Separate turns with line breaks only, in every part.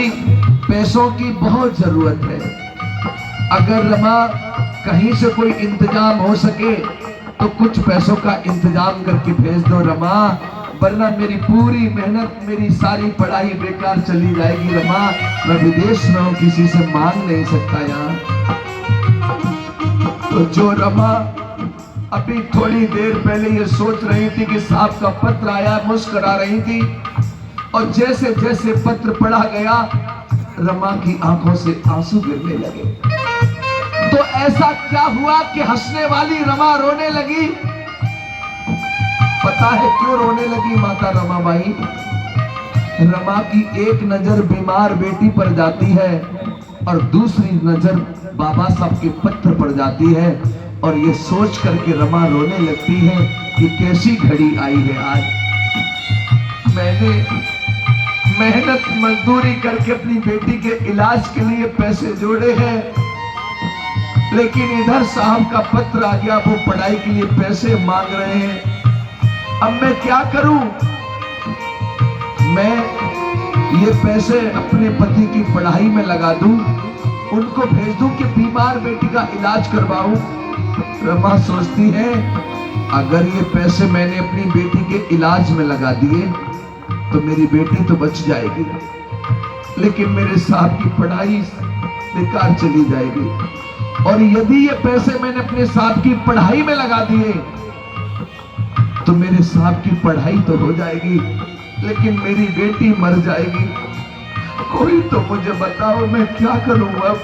अभी पैसों की बहुत जरूरत है। अगर रमा कहीं से कोई इंतजाम हो सके तो कुछ पैसों का इंतजाम करके भेज दो रमा, वरना मेरी पूरी मेहनत, मेरी सारी पढ़ाई बेकार चली जाएगी रमा। मैं विदेश में हूं, किसी से मांग नहीं सकता यहाँ। तो जो रमा अभी थोड़ी देर पहले ये सोच रही थी कि साहब का पत्र आया, मुस्कुरा रही थी, और जैसे जैसे पत्र पढ़ा गया रमा की आंखों से आंसू गिरने लगे। तो ऐसा क्या हुआ कि हंसने वाली रमा रोने लगी? पता है क्यों रोने लगी माता रमाबाई? रमा की एक नजर बीमार बेटी पर जाती है और दूसरी नजर बाबा साहब के पत्र पर जाती है, और ये सोच करके रमा रोने लगती है कि कैसी घड़ी आई है आज। मैंने मेहनत मजदूरी करके अपनी बेटी के इलाज के लिए पैसे जोड़े हैं, लेकिन इधर साहब का पत्र आ गया, वो पढ़ाई के लिए पैसे मांग रहे हैं। अब मैं क्या करूं? मैं ये पैसे अपने पति की पढ़ाई में लगा दूं, उनको भेज दूं कि बीमार बेटी का इलाज करवाऊं? रमा सोचती है अगर ये पैसे मैंने अपनी बेटी के इलाज में लगा दिए तो मेरी बेटी तो बच जाएगी, लेकिन मेरे साहब की पढ़ाई बेकार चली जाएगी। और यदि ये पैसे मैंने अपने साहब की पढ़ाई में लगा दिए तो मेरे साहब की पढ़ाई तो हो जाएगी, लेकिन मेरी बेटी मर जाएगी। कोई तो मुझे बताओ मैं क्या करूं अब?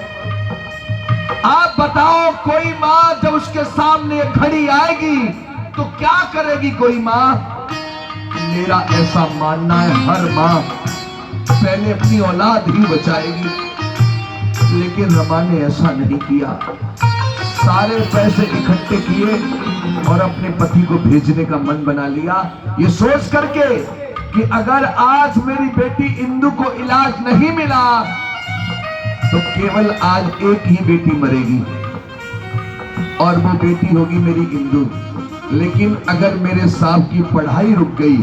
आप बताओ, कोई माँ जब उसके सामने घड़ी आएगी तो क्या करेगी कोई माँ? मेरा ऐसा मानना है हर माँ पहले अपनी औलाद ही बचाएगी, लेकिन रमा ने ऐसा नहीं किया। सारे पैसे इकट्ठे किए और अपने पति को भेजने का मन बना लिया, ये सोच करके कि अगर आज मेरी बेटी इंदु को इलाज नहीं मिला तो केवल आज एक ही बेटी मरेगी और वो बेटी होगी मेरी इंदु। लेकिन अगर मेरे साहब की पढ़ाई रुक गई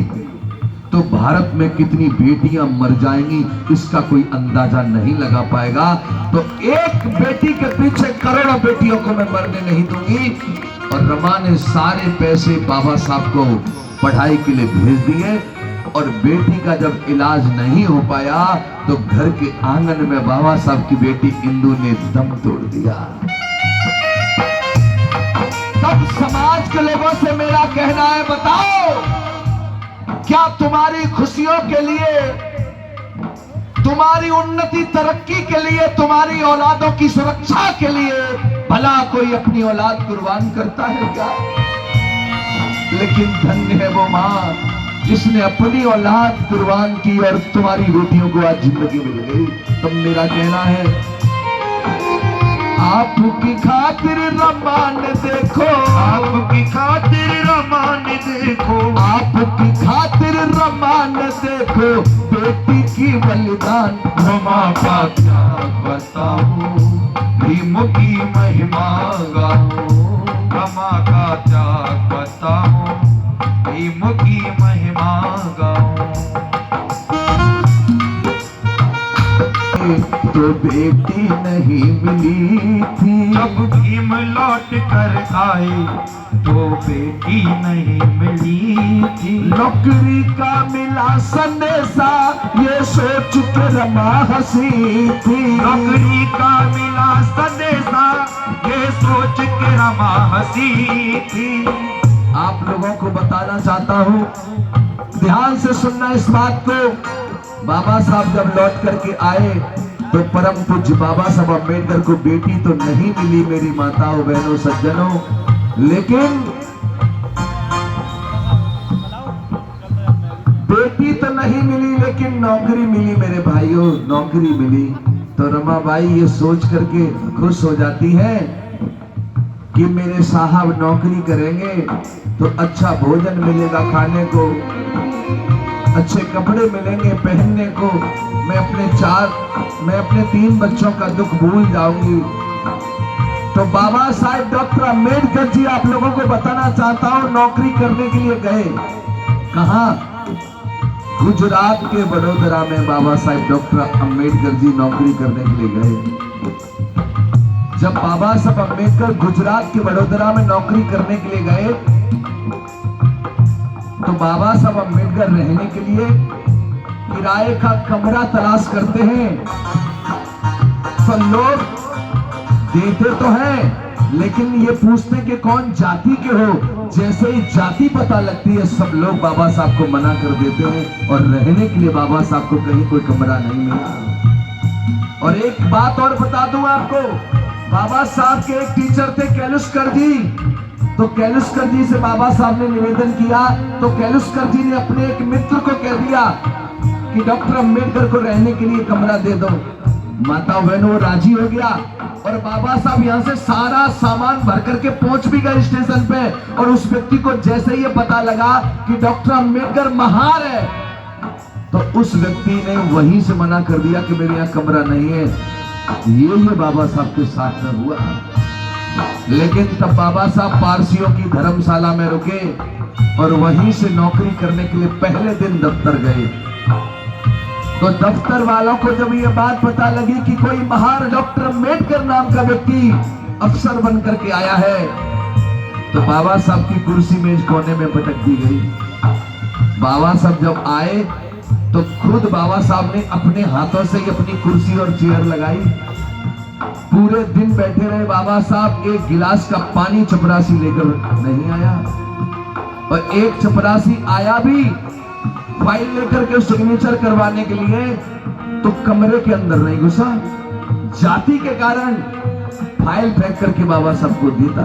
तो भारत में कितनी बेटियां मर जाएंगी इसका कोई अंदाजा नहीं लगा पाएगा। तो एक बेटी के पीछे करोड़ों बेटियों को मैं मरने नहीं दूंगी। और रमा ने सारे पैसे बाबा साहब को पढ़ाई के लिए भेज दिए, और बेटी का जब इलाज नहीं हो पाया तो घर के आंगन में बाबा साहब की बेटी इंदु ने दम तोड़ दिया। तब समाज के लोगों से मेरा कहना है, बताओ क्या तुम्हारी खुशियों के लिए, तुम्हारी उन्नति तरक्की के लिए, तुम्हारी औलादों की सुरक्षा के लिए भला कोई अपनी औलाद कुर्बान करता है क्या? लेकिन धन्य है वो माँ जिसने अपनी औलाद कुर्बान की और तुम्हारी बेटियों को आज जिंदगी मिल गई। तब मेरा कहना है, आपकी खातिर रमान देखो,
आपकी खातिर रमान देखो,
आपकी खातिर रमान देखो, बेटी की बलिदान
रमा का क्या बताओ, भीम की महिमा गाओ, रमा का क्या बताओ, भीम की महिमा गाओ।
तो बेटी नहीं मिली थी,
जब भीम लौट कर आए तो बेटी नहीं मिली थी।
नौकरी का मिला संदेशा ये सोच के रमा हंसी थी,
नौकरी का मिला संदेशा ये सोच के रमा हंसी थी।
आप लोगों को बताना चाहता हूँ, ध्यान से सुनना इस बात को। बाबा साहब जब लौट करके आए तो परम पूज्य बाबा साहब अम्बेडकर को बेटी तो नहीं मिली मेरी माताओं बहनों सज्जनों, लेकिन बेटी तो नहीं मिली लेकिन नौकरी मिली मेरे भाइयों, नौकरी मिली। तो रमाबाई ये सोच करके खुश हो जाती है कि मेरे साहब नौकरी करेंगे तो अच्छा भोजन मिलेगा खाने को, अच्छे कपड़े मिलेंगे पहनने को, मैं अपने 3 बच्चों का दुख भूल जाऊंगी। तो बाबा साहब डॉक्टर अम्बेडकर जी, आप लोगों को बताना चाहता हूं, नौकरी करने के लिए गए कहां? गुजरात के वडोदरा में बाबा साहेब डॉक्टर अंबेडकर जी नौकरी करने के लिए गए। जब बाबा साहब अंबेडकर गुजरात के वडोदरा में नौकरी करने के लिए गए तो बाबा साहब अंबेडकर रहने के लिए किराए का कमरा तलाश करते हैं। सब लोग देते तो हैं लेकिन ये पूछते कि कौन जाति के हो। जैसे ही जाति पता लगती है सब लोग बाबा साहब को मना कर देते हैं और रहने के लिए बाबा साहब को कहीं कोई कमरा नहीं मिला। और एक बात और बता दूं आपको, बाबा साहब के एक टीचर थे कैलुस्कर जी। तो कैलुस्कर जी से बाबा साहब ने निवेदन किया तो कैलुस्कर जी ने अपने एक मित्र को कह दिया कि डॉक्टर अंबेडकर को रहने के लिए कमरा दे दो। माता बहनों वो राजी हो गया और बाबा साहब यहाँ से सारा सामान भर करके पहुंच भी गए स्टेशन पे। और उस व्यक्ति को जैसे ये पता लगा कि डॉक्टर अंबेडकर महार है तो उस व्यक्ति ने वहीं से मना कर दिया कि मेरे यहाँ कमरा नहीं है। ये बाबा साहब के साथ में हुआ। लेकिन तब बाबा साहब पारसियों की धर्मशाला में रुके और वहीं से नौकरी करने के लिए पहले दिन दफ्तर गए। तो दफ्तर वालों को जब ये बात पता लगी कि कोई महार डॉक्टर अंबेडकर नाम का व्यक्ति अफसर बन करके आया है तो बाबा साहब की कुर्सी मेज कोने में पटक दी गई। बाबा साहब जब आए तो खुद बाबा साहब ने अपने हाथों से ही अपनी कुर्सी और चेयर लगाई। पूरे दिन बैठे रहे बाबा साहब। एक गिलास का पानी चपरासी लेकर नहीं आया और एक चपरासी आया भी फाइल लेकर के सिग्नेचर करवाने के लिए तो कमरे के अंदर नहीं घुसा। जाति के कारण फाइल फेंक करके बाबा साहब को देता।